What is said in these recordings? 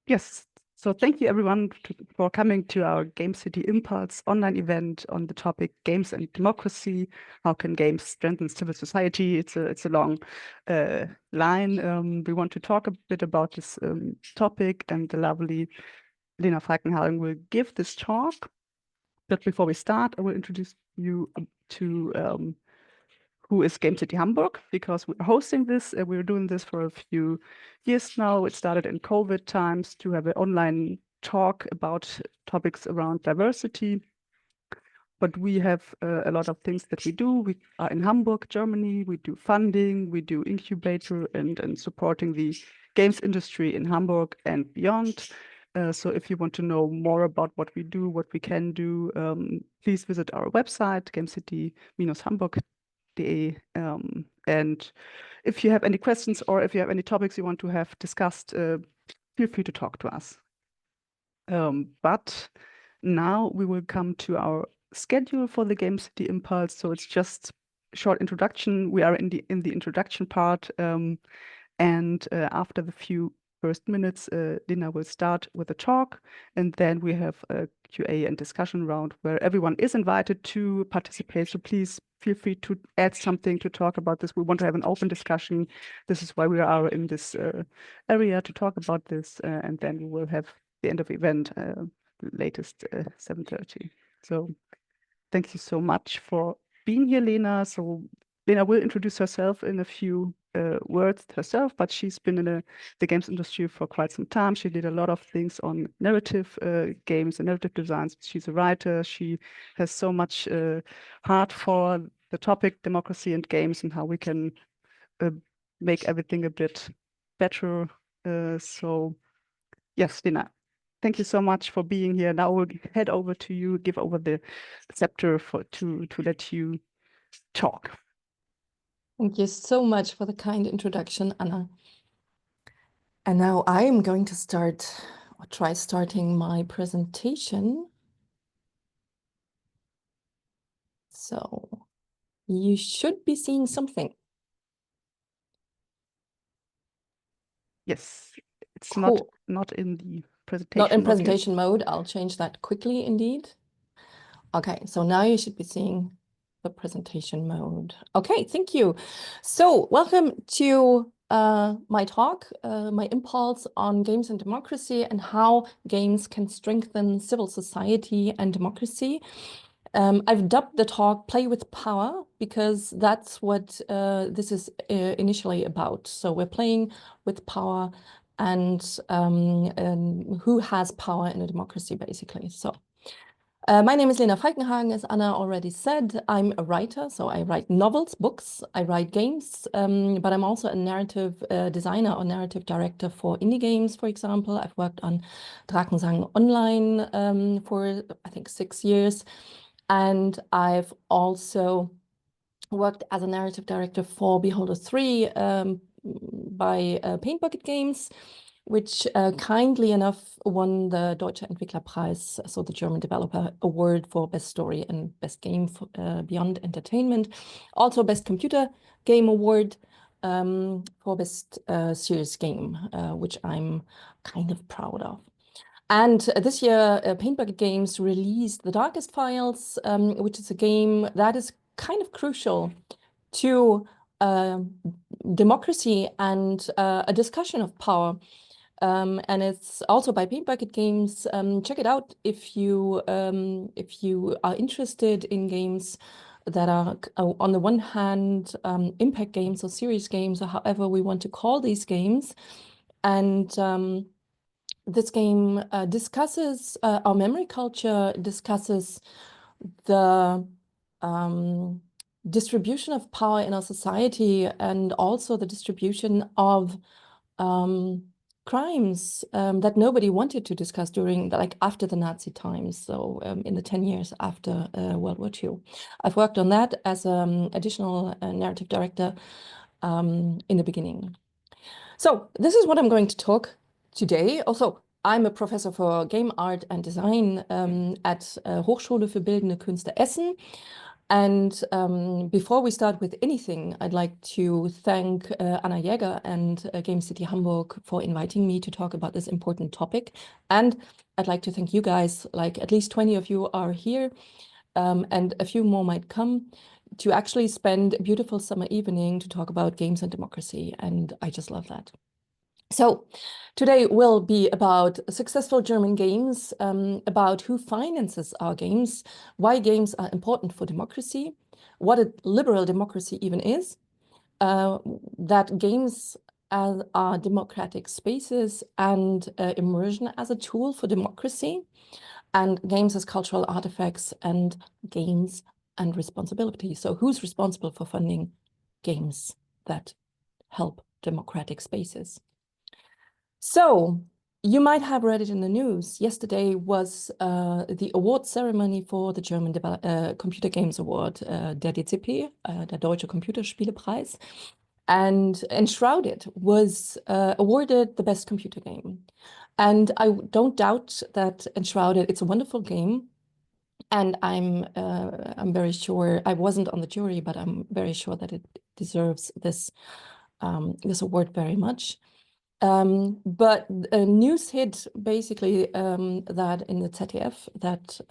Yes, so thank you everyone for coming to our Gamecity Impulse online event on the topic Games and Democracy. How can games strengthen civil society? It's a long line. We want to talk a bit about this topic, and the lovely Lena Falkenhagen will give this talk. But before we start, I will introduce you to who is Gamecity Hamburg, because we're hosting this. We're doing this for a few years now. It started in COVID times to have an online talk about topics around diversity. But we have a lot of things that we do. We are in Hamburg, Germany. We do funding, we do incubator and supporting the games industry in Hamburg and beyond. So if you want to know more about what we do, what we can do, please visit our website, gamecity-hamburg.de. And if you have any questions or if you have any topics you want to have discussed, feel free to talk to us. But now we will come to our schedule for the Gamecity Impulse. So it's just a short introduction. We are in the introduction part, and after the few first minutes, Lena will start with a talk, and then we have a Q&A and discussion round where everyone is invited to participate. So please feel free to add something to talk about this. We want to have an open discussion. This is why we are in this area, to talk about this, and then we will have the end of the event, latest 7:30. So thank you so much for being here, Lena. So Lena will introduce herself in a few words herself, but she's been in the games industry for quite some time. She did a lot of things on narrative games and narrative designs. She's a writer. She has so much heart for the topic democracy and games and how we can make everything a bit better. So yes, Lena, thank you so much for being here. Now we'll head over to you, give over the scepter to let you talk. Thank you so much for the kind introduction, Anna. And now I am going to start, or try starting my presentation. So you should be seeing something. Yes, it's cool. not in the presentation. Not in presentation mode. I'll change that quickly indeed. Okay, so now you should be seeing the presentation mode. Okay, thank you. So welcome to my talk, my impulse on games and democracy and how games can strengthen civil society and democracy. I've dubbed the talk Play with Power because that's what this is initially about. So we're playing with power and who has power in a democracy, basically. So my name is Lena Falkenhagen, as Anna already said. I'm a writer, so I write novels, books, I write games, but I'm also a narrative designer or narrative director for indie games, for example. I've worked on Drakensang Online for, I think, 6 years. And I've also worked as a narrative director for Beholder 3 by Paintbucket Games, which kindly enough won the Deutsche Entwicklerpreis, so the German Developer Award for Best Story and Best Game Beyond Entertainment. Also Best Computer Game Award for Best Serious Game, which I'm kind of proud of. And this year, Paintbucket Games released The Darkest Files, which is a game that is kind of crucial to democracy and a discussion of power. And it's also by Paintbucket Games. Check it out if you are interested in games that are, on the one hand, impact games or serious games, or however we want to call these games. And this game discusses our memory culture, discusses the distribution of power in our society, and also the distribution of crimes that nobody wanted to discuss during, like, after the Nazi times, so in the 10 years after World War II. I've worked on that as an additional narrative director in the beginning. So this is what I'm going to talk today. Also, I'm a professor for game art and design at Hochschule für Bildende Künste Essen. And before we start with anything, I'd like to thank Anna Jäger and Gamecity Hamburg for inviting me to talk about this important topic. And I'd like to thank you guys, like at least 20 of you are here, and a few more might come, to actually spend a beautiful summer evening to talk about games and democracy. And I just love that. So today will be about successful German games, about who finances our games, why games are important for democracy, what a liberal democracy even is, that games are democratic spaces, and immersion as a tool for democracy, and games as cultural artifacts, and games and responsibility. So who's responsible for funding games that help democratic spaces? So you might have read it in the news. Yesterday was the award ceremony for the German Computer Games Award, der DCP, der Deutsche Computerspielepreis. And Enshrouded was awarded the best computer game. And I don't doubt that Enshrouded, it's a wonderful game. And I'm very sure, I wasn't on the jury, but I'm very sure that it deserves this award very much. But news hit basically that in the ZDF that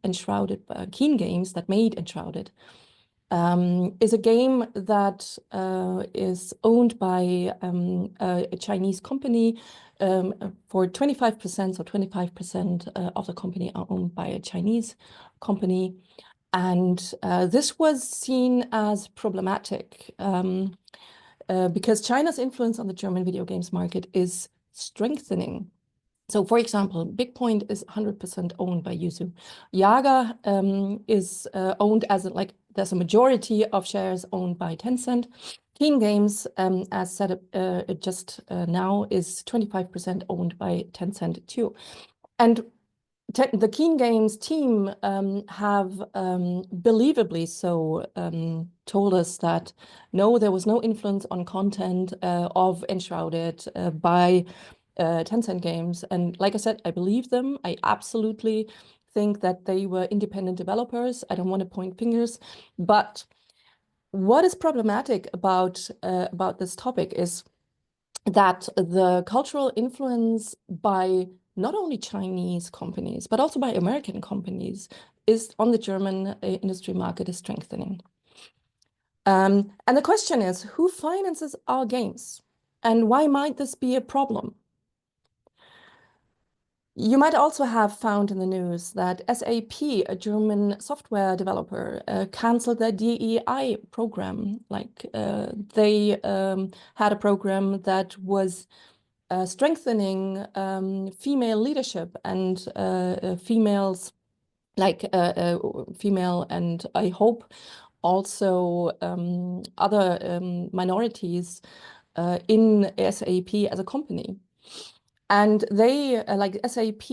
Enshrouded, Keen Games that made Enshrouded, is a game that is owned by a Chinese company for 25%, so 25% of the company are owned by a Chinese company. And this was seen as problematic because China's influence on the German video games market is strengthening. So, for example, Big Point is 100% owned by Yuzu. Yaga is owned as there's a majority of shares owned by Tencent. Keen Games, as said just now, is 25% owned by Tencent too. And the Keen Games team have believably so told us that no, there was no influence on content of Enshrouded by Tencent Games. And like I said, I believe them. I absolutely think that they were independent developers. I don't want to point fingers, but what is problematic about this topic is that the cultural influence by not only Chinese companies, but also by American companies is on the German industry market is strengthening. And the question is, who finances our games? And why might this be a problem? You might also have found in the news that SAP, a German software developer, canceled their DEI program. They had a program that was strengthening female leadership and females, female and I hope also other minorities in SAP as a company. And they, like SAP,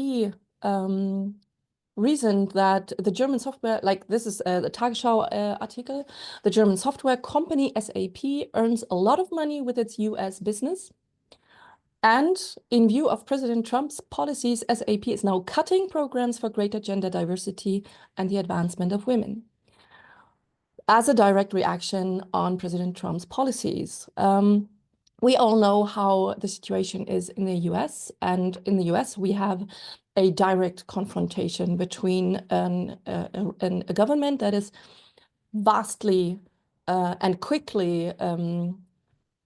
reasoned that the German software, this is the Tagesschau article, the German software company SAP earns a lot of money with its US business. And in view of President Trump's policies, SAP is now cutting programs for greater gender diversity and the advancement of women as a direct reaction on President Trump's policies. We all know how the situation is in the US, and in the US we have a direct confrontation between a government that is vastly and quickly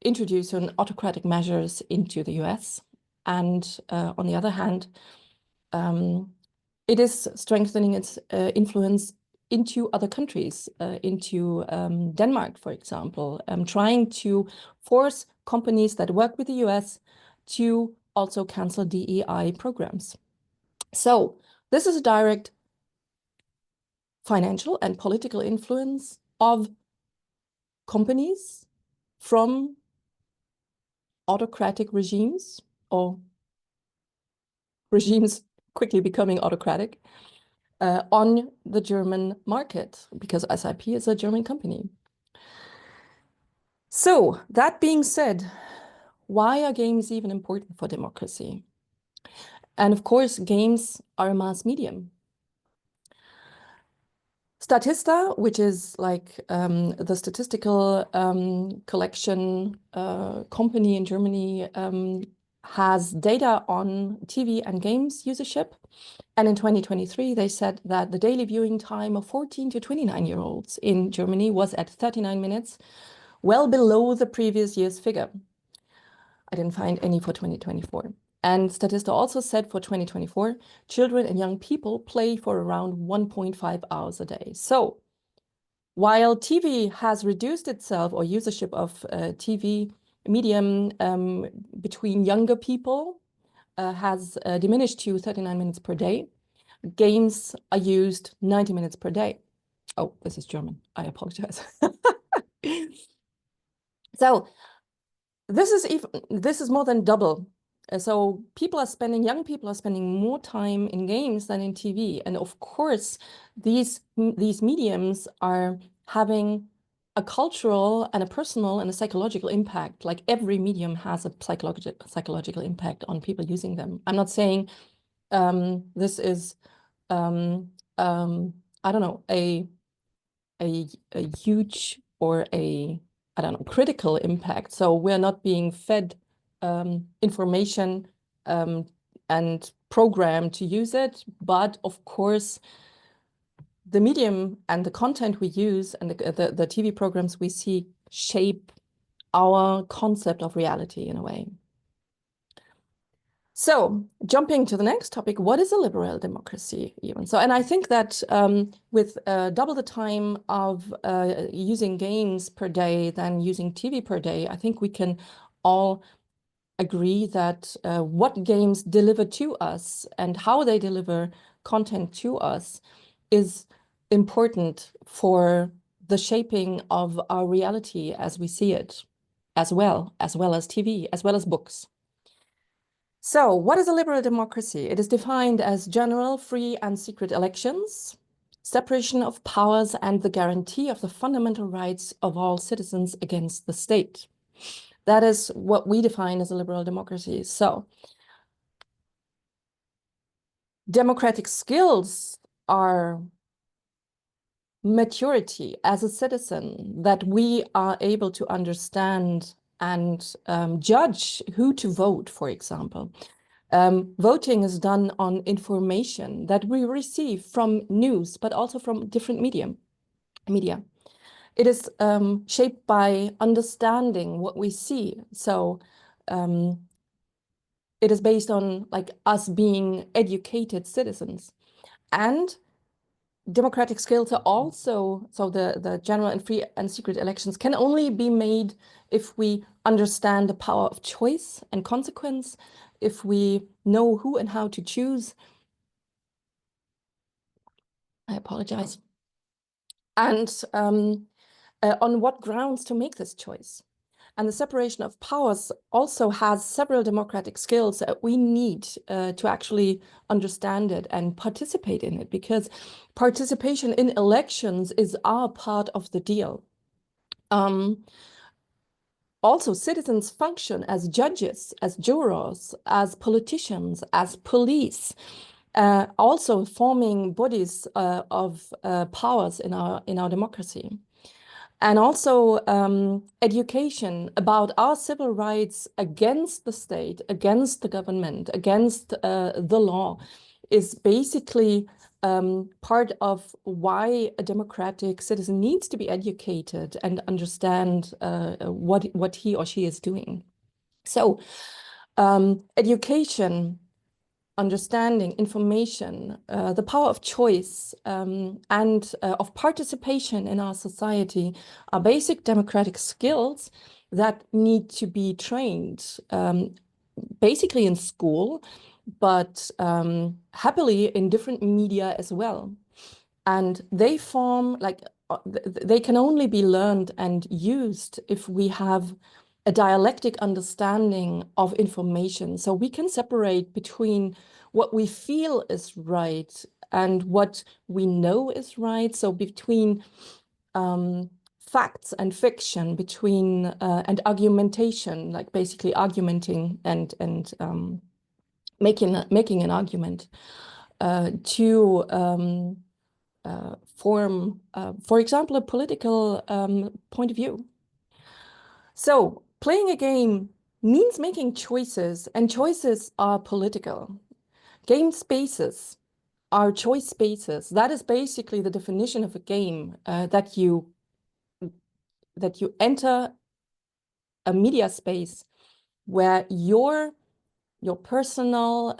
introducing autocratic measures into the US. And on the other hand, it is strengthening its influence into other countries, into Denmark, for example, trying to force companies that work with the US to also cancel DEI programs. So this is a direct financial and political influence of companies from autocratic regimes or regimes quickly becoming autocratic on the German market, because SAP is a German company. So that being said, why are games even important for democracy? And of course, games are a mass medium. Statista, which is like the statistical collection company in Germany, has data on TV and games usership. And in 2023, they said that the daily viewing time of 14 to 29-year-olds in Germany was at 39 minutes, well below the previous year's figure. I didn't find any for 2024. And Statista also said for 2024, children and young people play for around 1.5 hours a day. So while TV has reduced itself, or usership of TV medium between younger people has diminished to 39 minutes per day, games are used 90 minutes per day. Oh, this is German. I apologize. So this is more than double. So young people are spending more time in games than in TV. And of course, these mediums are having a cultural and a personal and a psychological impact. Like every medium has a psychological impact on people using them. I'm not saying this is, I don't know, a huge or I don't know, critical impact. So we're not being fed information and programmed to use it. But of course, the medium and the content we use and the TV programs we see shape our concept of reality in a way. So jumping to the next topic, what is a liberal democracy even? So, and I think that with double the time of using games per day than using TV per day, I think we can all agree that what games deliver to us and how they deliver content to us is important for the shaping of our reality as we see it, as well as TV, as well as books. So what is a liberal democracy? It is defined as general, free, and secret elections, separation of powers, and the guarantee of the fundamental rights of all citizens against the state. That is what we define as a liberal democracy. So democratic skills are maturity as a citizen, that we are able to understand and judge who to vote, for example. Voting is done on information that we receive from news, but also from different media. It is shaped by understanding what we see. So it is based on like us being educated citizens. And democratic skills are also, so the general and free and secret elections can only be made if we understand the power of choice and consequence, if we know who and how to choose. I apologize. And on what grounds to make this choice. And the separation of powers also has several democratic skills that we need to actually understand it and participate in it, because participation in elections is our part of the deal. Also, citizens function as judges, as jurors, as politicians, as police, also forming bodies of powers in our democracy. And also education about our civil rights against the state, against the government, against the law is basically part of why a democratic citizen needs to be educated and understand what he or she is doing. So education, understanding, information, the power of choice and of participation in our society are basic democratic skills that need to be trained basically in school, but happily in different media as well. And they form like, they can only be learned and used if we have a dialectic understanding of information. So we can separate between what we feel is right and what we know is right. So between facts and fiction, between and argumentation, like basically argumenting and making an argument to form, for example, a political point of view. So playing a game means making choices, and choices are political. Game spaces are choice spaces. That is basically the definition of a game, that you enter a media space where your personal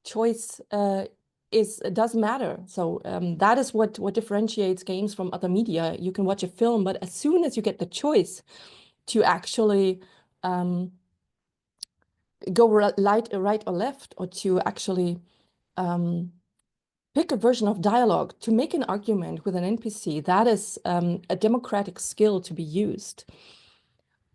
choice does matter. So that is what differentiates games from other media. You can watch a film, but as soon as you get the choice to actually go right or left, or to actually pick a version of dialogue to make an argument with an NPC, that is a democratic skill to be used.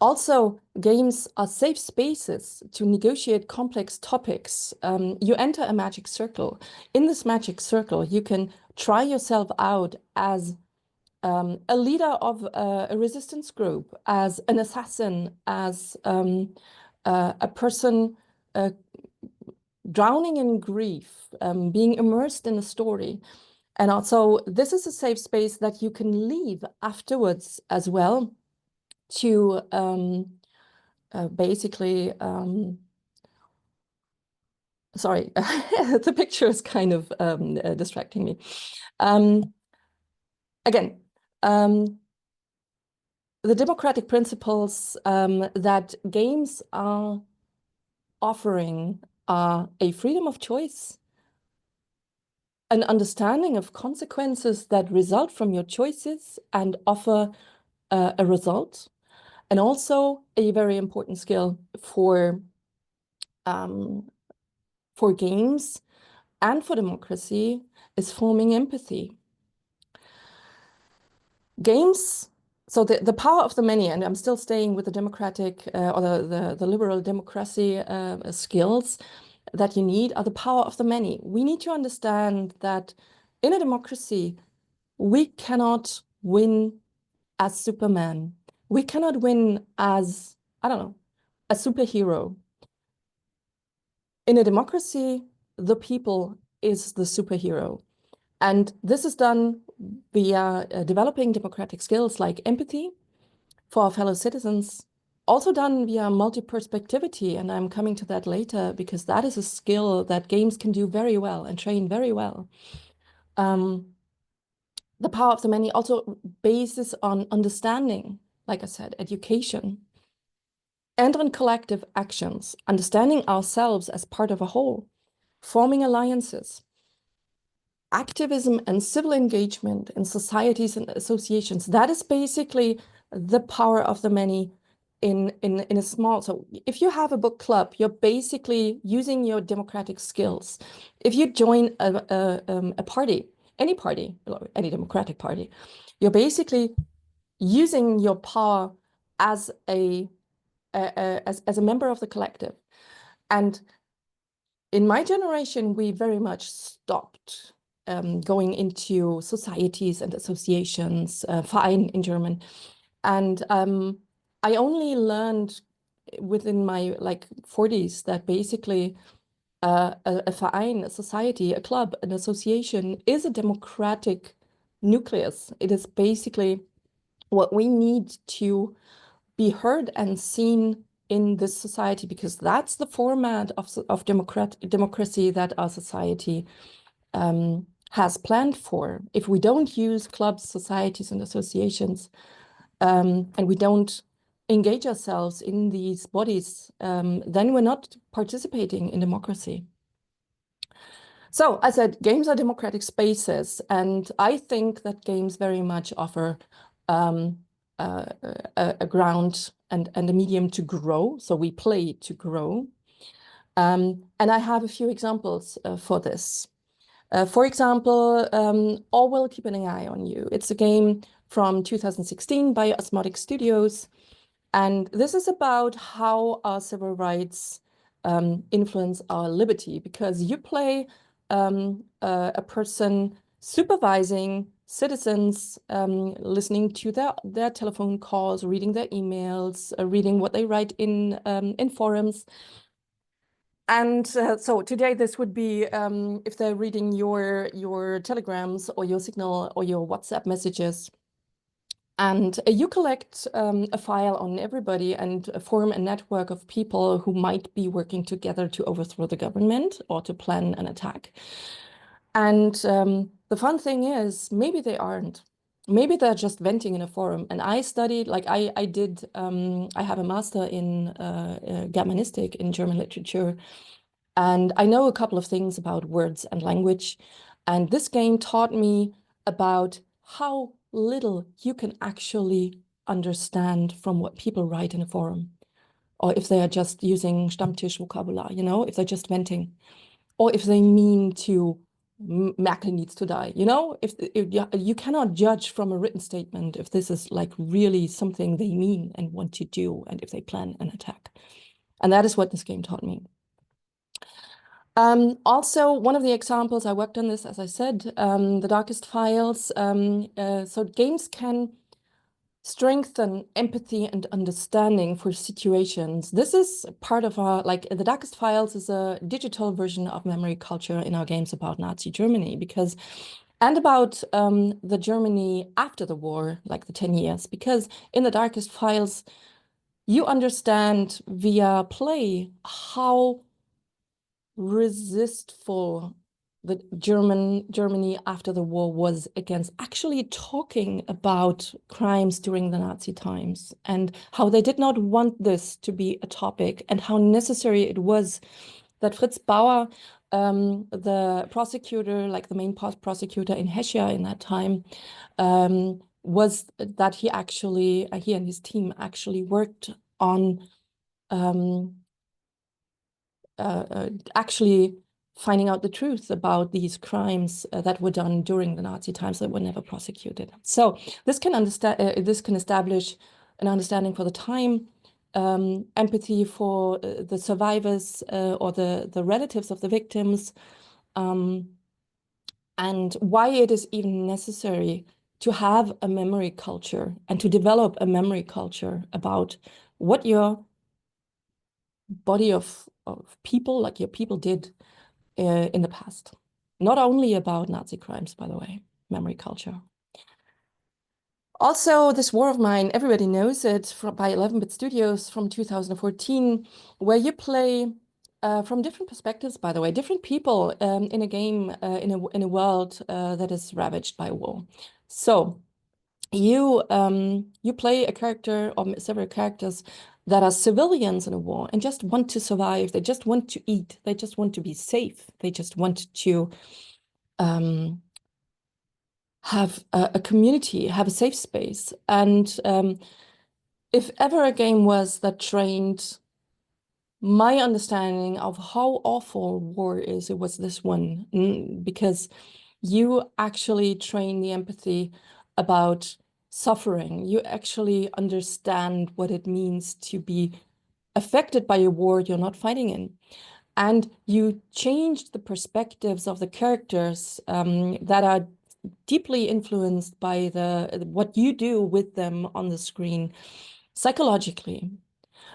Also, games are safe spaces to negotiate complex topics. You enter a magic circle. In this magic circle, you can try yourself out as a leader of a resistance group, as an assassin, as a person drowning in grief, being immersed in a story. And also, this is a safe space that you can leave afterwards as well, to basically, sorry, the picture is kind of distracting me. Again, the democratic principles that games are offering are a freedom of choice, an understanding of consequences that result from your choices and offer a result, and also a very important skill for games and for democracy is forming empathy. Games, so the power of the many, and I'm still staying with the democratic or the liberal democracy skills that you need, are the power of the many. We need to understand that in a democracy, we cannot win as Superman. We cannot win as, I don't know, a superhero. In a democracy, the people is the superhero. And this is done via developing democratic skills like empathy for our fellow citizens, also done via multi-perspectivity. And I'm coming to that later, because that is a skill that games can do very well and train very well. The power of the many also bases on understanding, like I said, education, and on collective actions, understanding ourselves as part of a whole, forming alliances, activism and civil engagement in societies and associations. That is basically the power of the many in a small. So if you have a book club, you're basically using your democratic skills. If you join a party, any democratic party, you're basically using your power as a member of the collective. And in my generation, we very much stopped going into societies and associations, Verein in German. And I only learned within my 40s that basically a Verein, a society, a club, an association is a democratic nucleus. It is basically what we need to be heard and seen in this society, because that's the format of democracy that our society has planned for. If we don't use clubs, societies, and associations, and we don't engage ourselves in these bodies, then we're not participating in democracy. So I said, games are democratic spaces, and I think that games very much offer a ground and a medium to grow. So we play to grow. And I have a few examples for this. For example, All Will Keep an Eye on You. It's a game from 2016 by Osmotic Studios. And this is about how our civil rights influence our liberty, because you play a person supervising citizens, listening to their telephone calls, reading their emails, reading what they write in forums. And so today this would be if they're reading your telegrams or your Signal or your WhatsApp messages. And you collect a file on everybody and form a network of people who might be working together to overthrow the government or to plan an attack. And the fun thing is, maybe they aren't. Maybe they're just venting in a forum. And I studied, like I have a master in Germanistic, in German literature. And I know a couple of things about words and language. And this game taught me about how little you can actually understand from what people write in a forum. Or if they are just using Stammtisch vocabulary, you know, if they're just venting. Or if they mean to Merkel needs to die, you know, if you cannot judge from a written statement if this is like really something they mean and want to do, and if they plan an attack. And that is what this game taught me. Also, one of the examples, I worked on this, as I said, the darkest files. So games can strengthen empathy and understanding for situations. This is part of our, like, the darkest files is a digital version of memory culture in our games about Nazi Germany, because, and about the Germany after the war, like the 10 years, because in the darkest files, you understand via play how resistful the Germany after the war was against actually talking about crimes during the Nazi times, and how they did not want this to be a topic, and how necessary it was that Fritz Bauer, the prosecutor, like the main prosecutor in Hessia in that time, was that he actually, he and his team actually worked on actually finding out the truth about these crimes that were done during the Nazi times that were never prosecuted. So this can establish an understanding for the time, empathy for the survivors or the relatives of the victims, and why it is even necessary to have a memory culture and to develop a memory culture about what your body of people, like your people, did in the past. Not only about Nazi crimes, by the way, memory culture. Also, this war of mine, everybody knows it, by 11-Bit Studios from 2014, where you play from different perspectives, by the way, different people in a game, in a world that is ravaged by war. So you play a character or several characters that are civilians in a war and just want to survive. They just want to eat. They just want to be safe. They just want to have a community, have a safe space. And if ever a game was that trained my understanding of how awful war is, it was this one, because you actually train the empathy about suffering. You actually understand what it means to be affected by a war you're not fighting in. And you change the perspectives of the characters that are deeply influenced by what you do with them on the screen psychologically.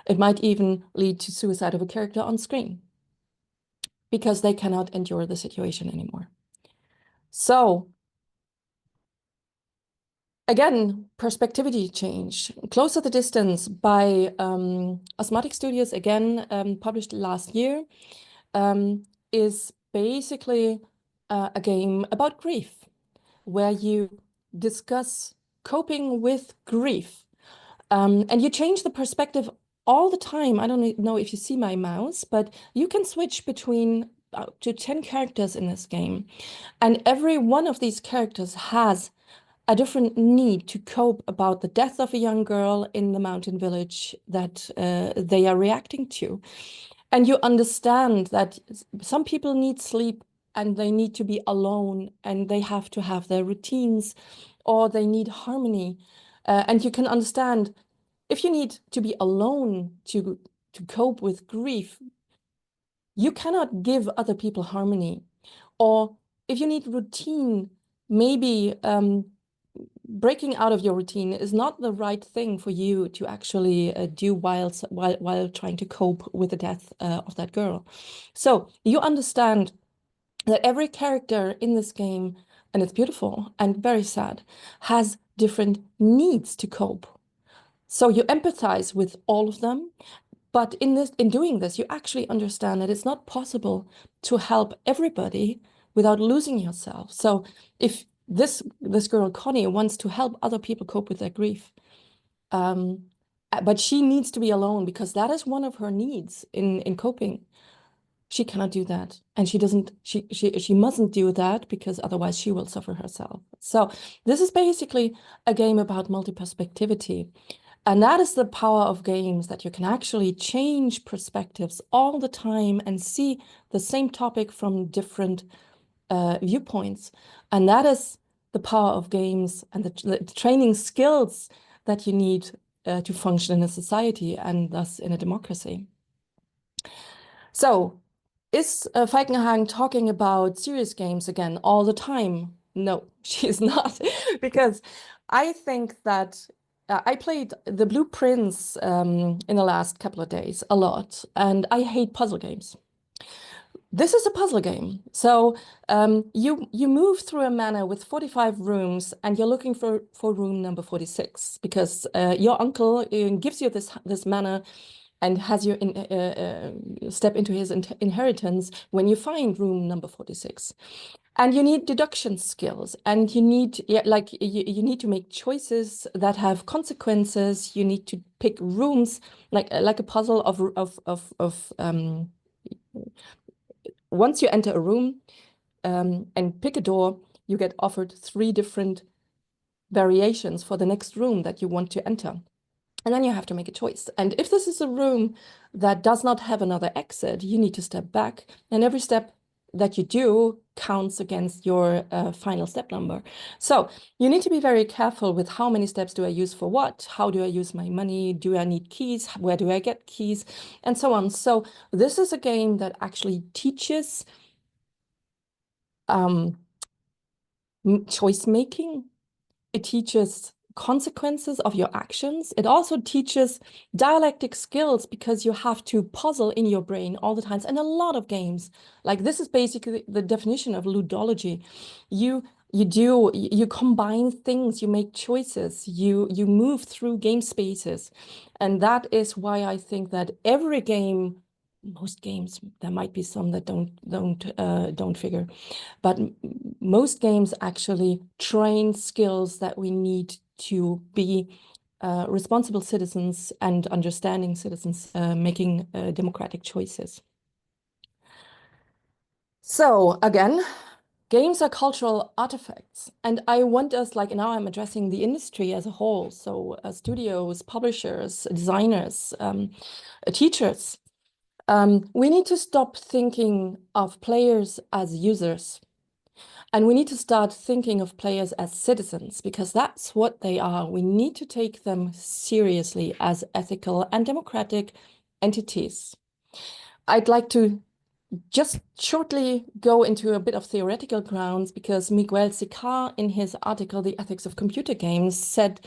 It might even lead to suicide of a character on screen because they cannot endure the situation anymore. So again, perspectivity change. Closer the Distance by Osmotic Studios, again, published last year, is basically a game about grief, where you discuss coping with grief. And you change the perspective all the time. I don't know if you see my mouse, but you can switch between up to 10 characters in this game. And every one of these characters has a different need to cope about the death of a young girl in the mountain village that they are reacting to. And you understand that some people need sleep and they need to be alone and they have to have their routines, or they need harmony. And you can understand if you need to be alone to cope with grief, you cannot give other people harmony. Or if you need routine, maybe breaking out of your routine is not the right thing for you to actually do while trying to cope with the death of that girl. So you understand that every character in this game, and it's beautiful and very sad, has different needs to cope. So you empathize with all of them, but in doing this, you actually understand that it's not possible to help everybody without losing yourself. So if this girl Connie wants to help other people cope with their grief, but she needs to be alone because that is one of her needs in coping. She cannot do that, and she mustn't do that because otherwise she will suffer herself. So this is basically a game about multi-perspectivity. And that is the power of games, that you can actually change perspectives all the time and see the same topic from different viewpoints. And that is the power of games and the training skills that you need to function in a society and thus in a democracy. So is Falkenhagen talking about serious games again all the time? No, she's not, because I think that I played the Blue Prince in the last couple of days a lot, and I hate puzzle games. This is a puzzle game. So you move through a manor with 45 rooms, and you're looking for room number 46 because your uncle gives you this manor and has you step into his inheritance when you find room number 46. And you need deduction skills, and you need you need to make choices that have consequences. You need to pick rooms like a puzzle of once you enter a room and pick a door, you get offered 3 different variations for the next room that you want to enter. And then you have to make a choice. And if this is a room that does not have another exit, you need to step back. And every step that you do counts against your final step number. So you need to be very careful with how many steps do I use for what? How do I use my money? Do I need keys? Where do I get keys? And so on. So this is a game that actually teaches choice making. It teaches consequences of your actions. It also teaches dialectic skills because you have to puzzle in your brain all the times. And a lot of games, like this is basically the definition of ludology. You combine things, you make choices, you move through game spaces. And that is why I think that every game, most games, there might be some that don't figure, but most games actually train skills that we need to be responsible citizens and understanding citizens making democratic choices. So again, games are cultural artifacts. And I want us, like now I'm addressing the industry as a whole. So studios, publishers, designers, teachers. We need to stop thinking of players as users. And we need to start thinking of players as citizens, because that's what they are. We need to take them seriously as ethical and democratic entities. I'd like to just shortly go into a bit of theoretical grounds, because Miguel Sicar, in his article, The Ethics of Computer Games, said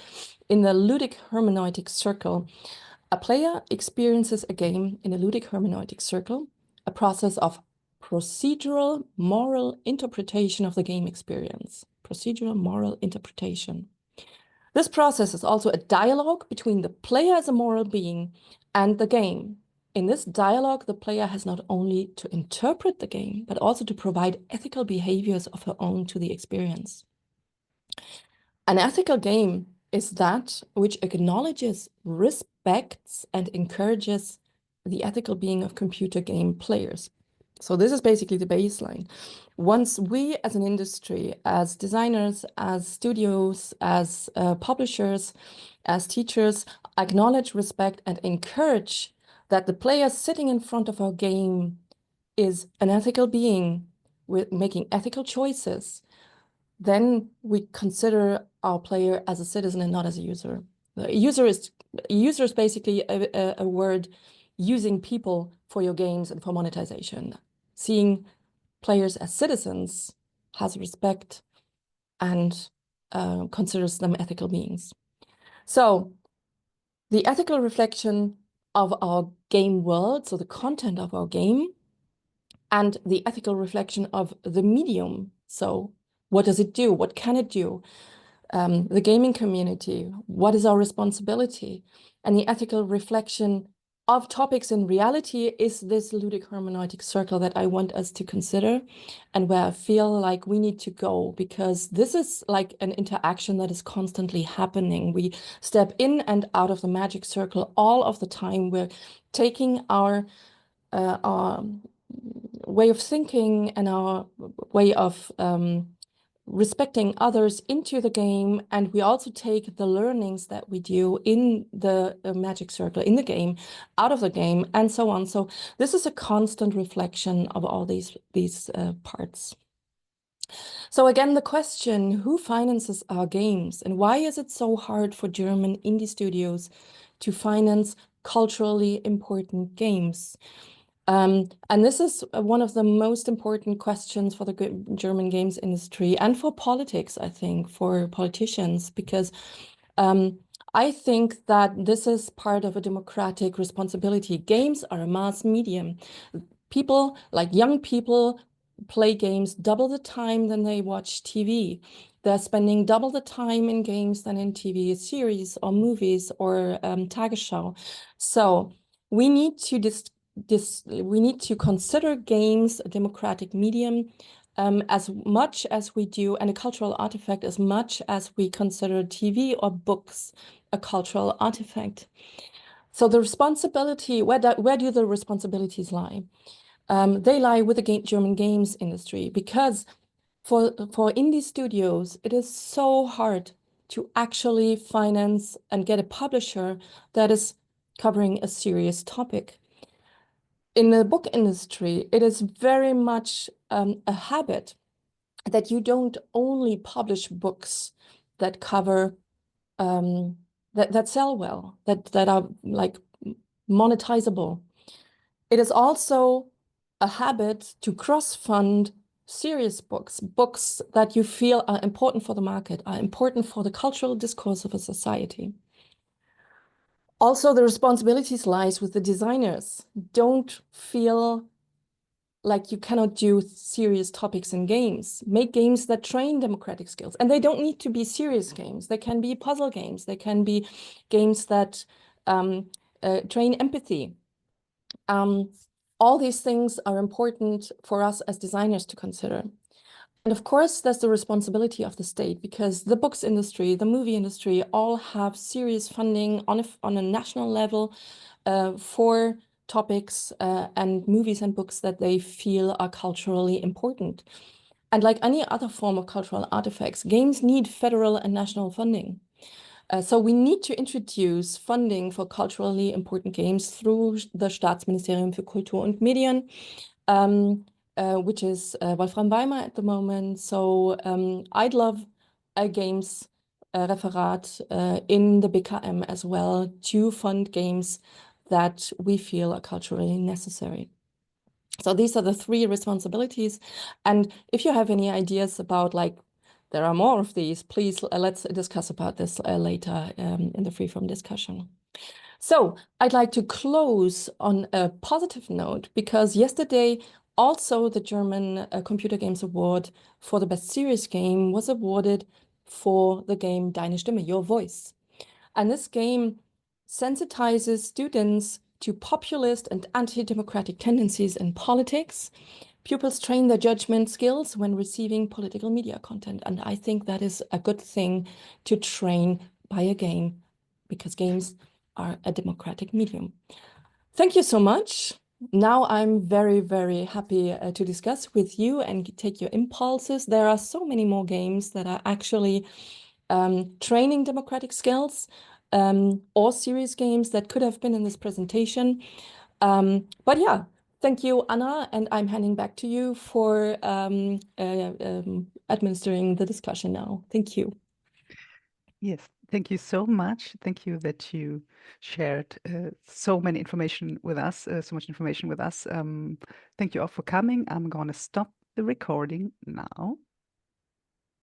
in the ludic hermeneutic circle, a player experiences a game in a ludic hermeneutic circle, a process of procedural moral interpretation of the game experience. Procedural moral interpretation. This process is also a dialogue between the player as a moral being and the game. In this dialogue, the player has not only to interpret the game, but also to provide ethical behaviors of her own to the experience. An ethical game is that which acknowledges, respects, and encourages the ethical being of computer game players. So this is basically the baseline. Once we as an industry, as designers, as studios, as publishers, as teachers, acknowledge, respect, and encourage that the player sitting in front of our game is an ethical being with making ethical choices, then we consider our player as a citizen and not as a user. The user is basically a word using people for your games and for monetization. Seeing players as citizens has respect and considers them ethical beings. So the ethical reflection of our game world, so the content of our game, and the ethical reflection of the medium. So what does it do? What can it do? The gaming community, what is our responsibility? And the ethical reflection of topics in reality is this ludic hermeneutic circle that I want us to consider, and where I feel like we need to go, because this is like an interaction that is constantly happening. We step in and out of the magic circle all of the time. We're taking our way of thinking and our way of respecting others into the game, and we also take the learnings that we do in the magic circle in the game out of the game, and so on. So this is a constant reflection of all these parts. So again, the question, who finances our games, and why is it so hard for German indie studios to finance culturally important games? And this is one of the most important questions for the German games industry and for politics, I think, for politicians, because I think that this is part of a democratic responsibility. Games are a mass medium. People, like young people, play games double the time than they watch TV. They're spending double the time in games than in TV series or movies or Tagesschau. So we need to consider games a democratic medium as much as we do, and a cultural artifact as much as we consider TV or books a cultural artifact. So the responsibility, where do the responsibilities lie? They lie with the German games industry, because for indie studios, it is so hard to actually finance and get a publisher that is covering a serious topic. In the book industry, it is very much a habit that you don't only publish books that cover that sell well, that are like monetizable. It is also a habit to cross-fund serious books that you feel are important for the market, are important for the cultural discourse of a society. Also, the responsibilities lies with the designers. Don't feel like you cannot do serious topics in games. Make games that train democratic skills. And they don't need to be serious games. They can be puzzle games. They can be games that train empathy. All these things are important for us as designers to consider. And of course, there's the responsibility of the state, because the books industry, the movie industry, all have serious funding on a national level for topics and movies and books that they feel are culturally important. And like any other form of cultural artifacts, games need federal and national funding. So we need to introduce funding for culturally important games through the Staatsministerium für Kultur und Medien, which is Wolfram Weimar at the moment. So I'd love a games referat in the BKM as well to fund games that we feel are culturally necessary. So these are the three responsibilities. And if you have any ideas about, like, there are more of these, please let's discuss about this later in the freeform discussion. So I'd like to close on a positive note, because yesterday also the German Computer Games Award for the best serious game was awarded for the game Deine Stimme, Your Voice. And this game sensitizes students to populist and anti-democratic tendencies in politics. Pupils train their judgment skills when receiving political media content. And I think that is a good thing to train by a game, because games are a democratic medium. Thank you so much. Now I'm very, very happy to discuss with you and take your impulses. There are so many more games that are actually training democratic skills, or serious games that could have been in this presentation. But yeah, thank you, Anna, and I'm handing back to you for administering the discussion now. Thank you. Yes, thank you so much. Thank you that you shared so much information with us. Thank you all for coming. I'm going to stop the recording now.